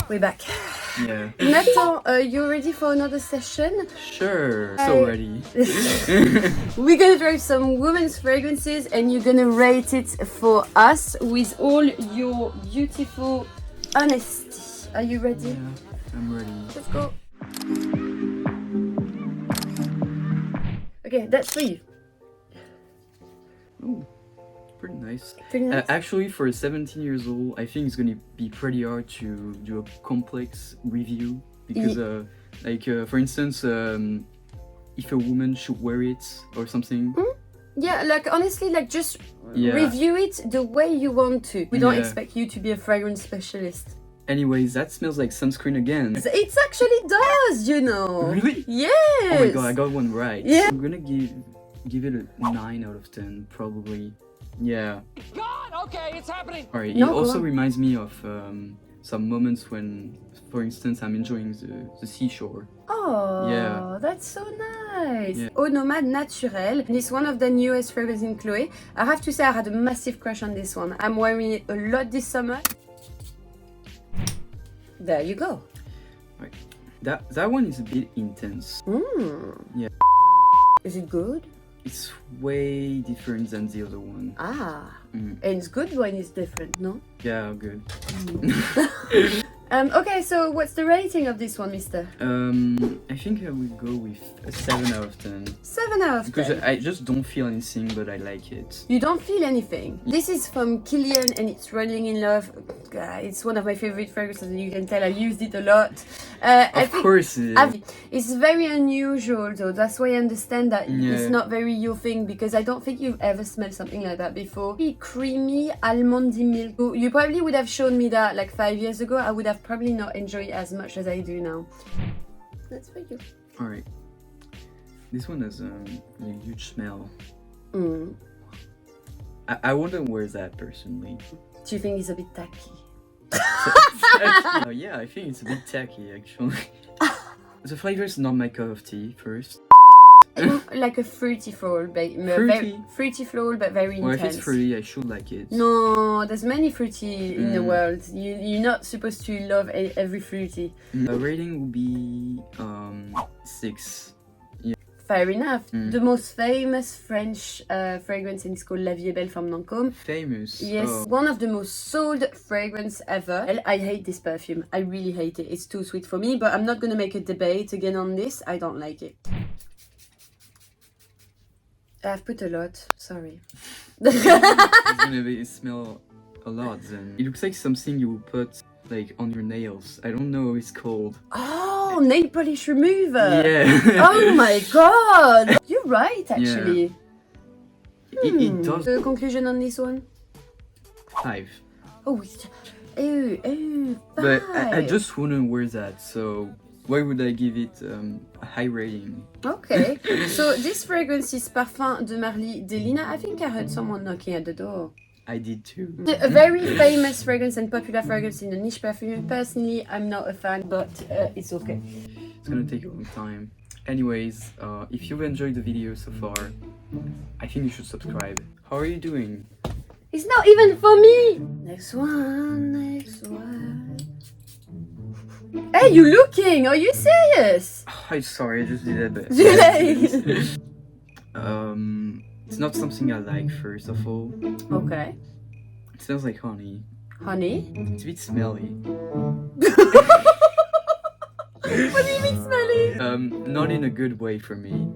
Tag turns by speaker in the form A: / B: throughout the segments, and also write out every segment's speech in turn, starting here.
A: We're back.
B: Yeah.
A: Nathan, you ready for another session?
B: Sure. So ready.
A: We're gonna try some women's fragrances and you're gonna rate it for us with all your beautiful honesty. Are you ready?
B: Yeah, I'm ready.
A: Let's go. Okay, that's for you.
B: Ooh, pretty nice.
A: Pretty nice.
B: Actually, for 17 years old, I think it's gonna be pretty hard to do a complex review because, for instance, if a woman should wear it or something.
A: Yeah, like honestly, like just review it the way you want to. We don't expect you to be a fragrance specialist.
B: Anyways, that smells like sunscreen again.
A: It actually does, you know.
B: Really?
A: Yes.
B: Oh my god, I got one right.
A: Yeah.
B: I'm gonna give it a 9 out of 10, probably. Yeah.
C: God, okay, it's happening.
B: Alright,
A: No,
B: it also
A: go on.
B: reminds me of some moments when, for instance, I'm enjoying the seashore.
A: Oh,
B: Yeah.
A: that's so nice.
B: Yeah.
A: Oh, Nomade Naturelle. This is one of the newest fragrances in Chloé. I have to say I had a massive crush on this one. I'm wearing it a lot this summer. There you go.
B: Right. That one is a bit intense. Yeah.
A: Is it good?
B: It's way different than the other one.
A: Ah. And it's good when it's different, no?
B: Yeah, good.
A: Okay, so what's the rating of this one, mister?
B: I think I would go with a 7 out of 10.
A: 7 out of 10.
B: Because I just don't feel anything, but I like it.
A: You don't feel anything. This is from Kilian and it's Rolling in Love. It's one of my favorite fragrances and you can tell I used it a lot.
B: Of course it is.
A: It's very unusual though, that's why I understand that it's not very your thing because I don't think you've ever smelled something like that before. Creamy almondy milk. You probably would have shown me that like 5 years ago. I would have probably not enjoyed it as much as I do now. That's for you.
B: Alright. This one has a huge smell. I wouldn't wear that personally.
A: Do you think it's a bit tacky?
B: Yeah, I think it's a bit tacky actually. The flavor is not my cup of tea first.
A: Like a fruity floral, fruity floral but very
B: Well,
A: intense.
B: if it's fruity, I should like it.
A: No, there's many fruity in the world. You're not supposed to love every fruity.
B: The rating will be 6.
A: Fair enough. The most famous French fragrance is called La Belle from Lancôme.
B: Famous.
A: Yes, one of the most sold fragrance ever. I hate this perfume. I really hate it. It's too sweet for me, but I'm not gonna make a debate again on this. I don't like it. I've put a lot, sorry.
B: It's gonna smell a lot then. It looks like something you will put like on your nails. I don't know what it's called.
A: Oh, nail polish remover!
B: Yeah.
A: Oh my god! You're right, actually.
B: It does.
A: The conclusion on this one?
B: 5.
A: Oh, ew, 5.
B: But I just wouldn't wear that, so why would I give it a high rating?
A: Okay, so this fragrance is Parfum de Marly Delina. I think I heard someone knocking at the door.
B: I did too.
A: A very famous fragrance and popular fragrance in the niche perfume. Personally, I'm not a fan, but it's okay.
B: It's gonna take a long time. Anyways, if you've enjoyed the video so far, I think you should subscribe. How are you doing?
A: It's not even for me! Next one, next one. Hey, you looking? Are you serious?
B: I'm sorry, I just did that.
A: Too late.
B: It's not something I like, first of all.
A: Okay.
B: It smells like honey.
A: Honey?
B: It's a bit smelly.
A: What do you mean smelly?
B: Not in a good way for me.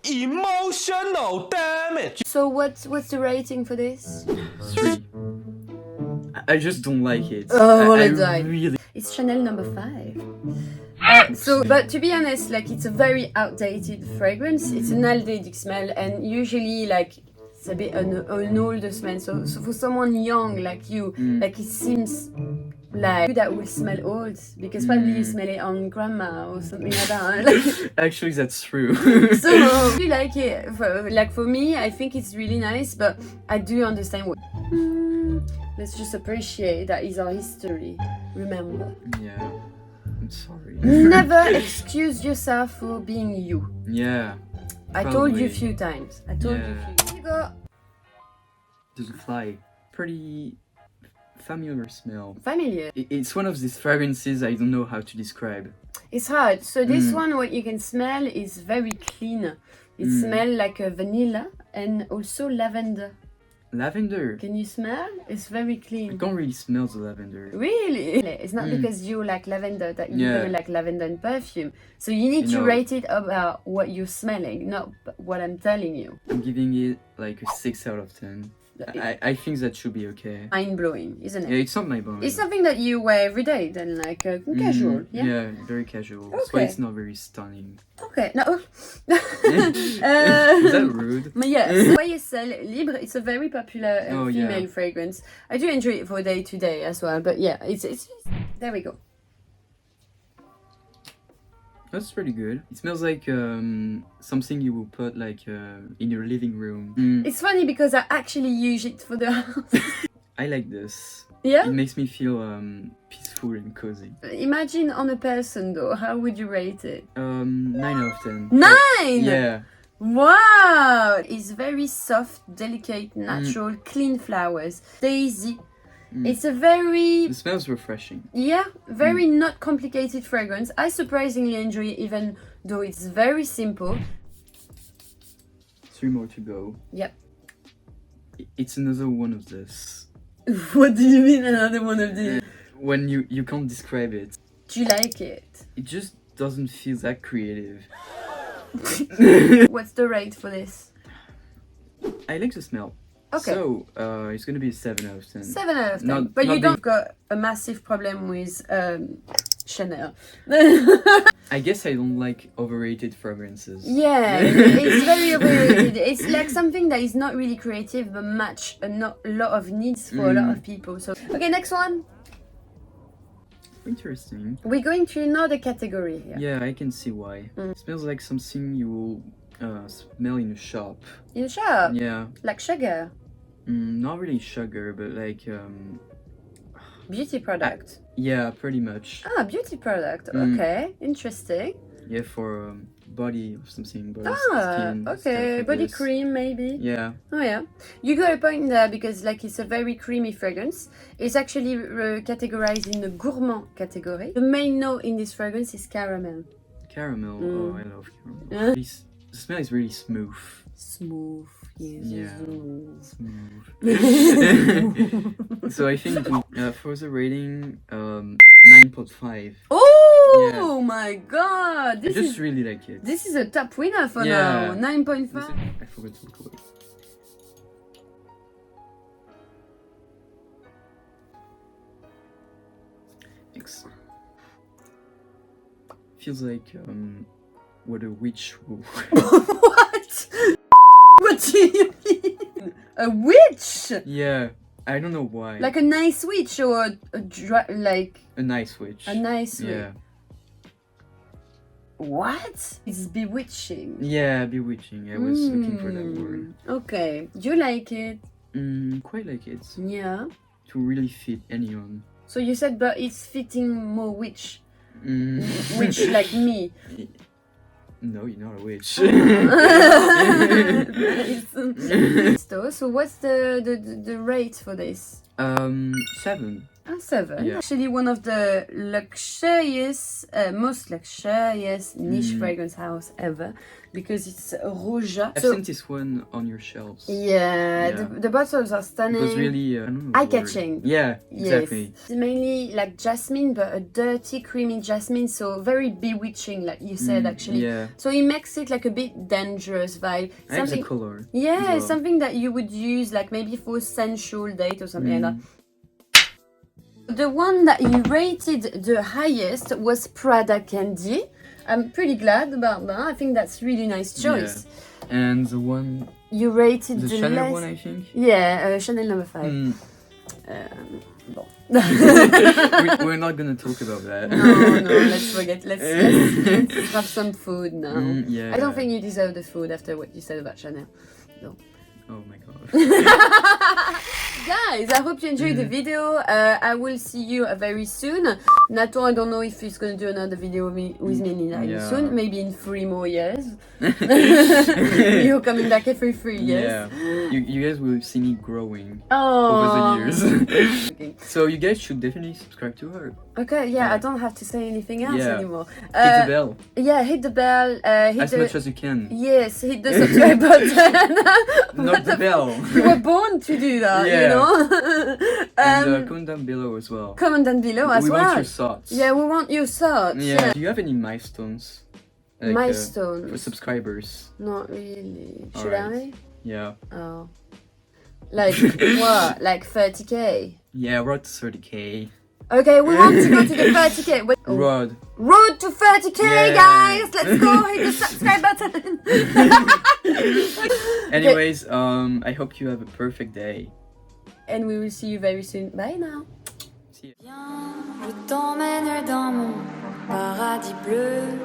C: Emotional damage.
A: So what's the rating for this?
B: 3. I just don't like it.
A: Oh,
B: I
A: let's die.
B: really.
A: It's Chanel number 5. But to be honest, like it's a very outdated fragrance. It's an aldehydic smell, and usually like it's a bit an older smell. So for someone young like you, like it seems like that will smell old because probably you smell it on grandma or something like that.
B: Actually, that's true.
A: So I do like it. For me, I think it's really nice, but I do understand what. Let's just appreciate that is our history. Remember.
B: Yeah. I'm sorry.
A: Never excuse yourself for being you.
B: Yeah.
A: I told you a few times. I told you a few. Here you go.
B: There's a fly. Pretty familiar smell.
A: Familiar.
B: It's one of these fragrances I don't know how to describe.
A: It's hard. So this one, what you can smell is very clean. It smells like a vanilla and also lavender.
B: Lavender.
A: Can you smell? It's very
B: I
A: clean.
B: can't really smell the lavender.
A: Really? It's not because you like lavender that you're gonna like lavender and perfume. So you need to
B: No.
A: rate it about what you're smelling, not what I'm telling you.
B: I'm giving it like a 6 out of 10. I think that should be okay.
A: Mind blowing, isn't it?
B: Yeah, it's not my bone.
A: It's something that you wear every day, then like casual. Yeah.
B: Yeah, very casual. That's why
A: Okay.
B: it's not very stunning.
A: Okay. No.
B: Is that rude?
A: Yes. YSL Libre. It's a very popular
B: Oh,
A: female
B: yeah.
A: fragrance. I do enjoy it for day to day as well. But yeah, it's there we go.
B: That's pretty good. It smells like something you will put like in your living room.
A: It's funny because I actually use it for the house.
B: I like this.
A: Yeah.
B: It makes me feel peaceful and cozy.
A: Imagine on a person though. How would you rate it?
B: 9 out of 10.
A: 9.
B: Yeah.
A: Wow. It's very soft, delicate, natural, clean flowers. Daisy. It's a very
B: It smells refreshing.
A: very not complicated fragrance. I surprisingly enjoy it even though it's very simple.
B: 3 more to go.
A: Yep.
B: It's another one of this.
A: What do you mean another one of these?
B: When you can't describe it.
A: Do you like it?
B: It just doesn't feel that creative.
A: What's the rate for this?
B: I like the smell.
A: Okay.
B: So, it's gonna be a 7 out of 10.
A: 7 out of 10.
B: Not-
A: But you
B: not
A: don't got a massive problem with Chanel.
B: I guess I don't like overrated fragrances.
A: Yeah, it's very overrated. It's like something that is not really creative but match a lot of needs for a lot of people. So okay, next one.
B: Interesting.
A: We're going to another category here.
B: Yeah, I can see why. It smells like something you will smell in a shop.
A: In a shop,
B: Yeah.
A: like sugar,
B: Not really sugar, but like
A: beauty product.
B: yeah, pretty much.
A: Beauty product. Okay, interesting.
B: Yeah, for body or something. Body skin,
A: Okay,
B: stuff like
A: body
B: this.
A: cream maybe.
B: Yeah.
A: Oh yeah, you got a point there because like it's a very creamy fragrance. It's actually categorized in the gourmand category. The main note in this fragrance is caramel.
B: Caramel. Oh, I love caramel. The smell is really smooth.
A: Smooth, yes.
B: Yeah.
A: Smooth.
B: Smooth. So I think for the rating, 9.5.
A: Oh my god!
B: I
A: This
B: just
A: is
B: really like it.
A: this is a top winner for
B: Yeah.
A: now. 9.5.
B: I forgot to call it. Thanks. Feels like what a witch will.
A: What? What do you mean? A witch?
B: Yeah, I don't know why.
A: Like a nice witch or like
B: a nice witch.
A: a nice witch?
B: Yeah.
A: What? It's bewitching.
B: Yeah, bewitching. I was looking for that word.
A: Okay. Do you like it?
B: Quite like it.
A: Yeah.
B: To really fit anyone.
A: So you said, but it's fitting more witch.
B: Mm.
A: Witch like me.
B: No, you're not a witch.
A: So what's the rate for this?
B: 7.
A: 7.
B: Yeah.
A: Actually, one of the most luxurious niche fragrance house ever, because it's Roja.
B: I've seen this one on your shelves.
A: Yeah,
B: Yeah.
A: The bottles are stunning.
B: It was really I don't know the
A: eye-catching.
B: word. Yeah, exactly.
A: Yes. It's mainly like jasmine, but a dirty, creamy jasmine, so very bewitching, like you said, actually.
B: Yeah,
A: So it makes it like a bit dangerous vibe.
B: I like the color.
A: Yeah,
B: as well.
A: something that you would use like maybe for a sensual date or something like that. The one that you rated the highest was Prada Candy. I'm pretty glad about that. I think that's really nice choice.
B: Yeah. And the one,
A: You rated
B: the
A: the
B: Chanel
A: less...
B: one, I think.
A: Yeah, Chanel number 5. Bon.
B: We're not gonna talk about that.
A: No, let's forget. Let's have some food now.
B: Yeah.
A: I don't think you deserve the food after what you said about Chanel. No.
B: Oh my god.
A: Guys, I hope you enjoyed the video. I will see you very soon. Nato, I don't know if he's going to do another video with me anytime soon. Maybe in 3 more years. You're coming back every 3 years.
B: Yeah, you guys will see me growing over the years.
A: Okay.
B: So you guys should definitely subscribe to her.
A: Okay, yeah, I don't have to say anything else anymore.
B: Hit the bell.
A: Yeah, hit the bell.
B: As much as you can.
A: Yes, hit the subscribe button.
B: Not the bell.
A: You were born to do that, you know?
B: And comment down below as well.
A: Comment down below as well.
B: We want your thoughts.
A: Yeah, we want your thoughts.
B: Yeah. Do you have any milestones? Like,
A: milestones?
B: For subscribers?
A: Not really.
B: All
A: Should
B: right.
A: I?
B: Yeah.
A: Oh. Like what? Like 30k?
B: Yeah, we're at 30k.
A: Okay, we want to go to the 30k. Wait, Road to 30k, guys! Let's go hit the subscribe button.
B: Anyways, I hope you have a perfect day.
A: And we will see you very soon. Bye now.
B: See you.
D: Viens, je t'emmène dans mon paradis bleu.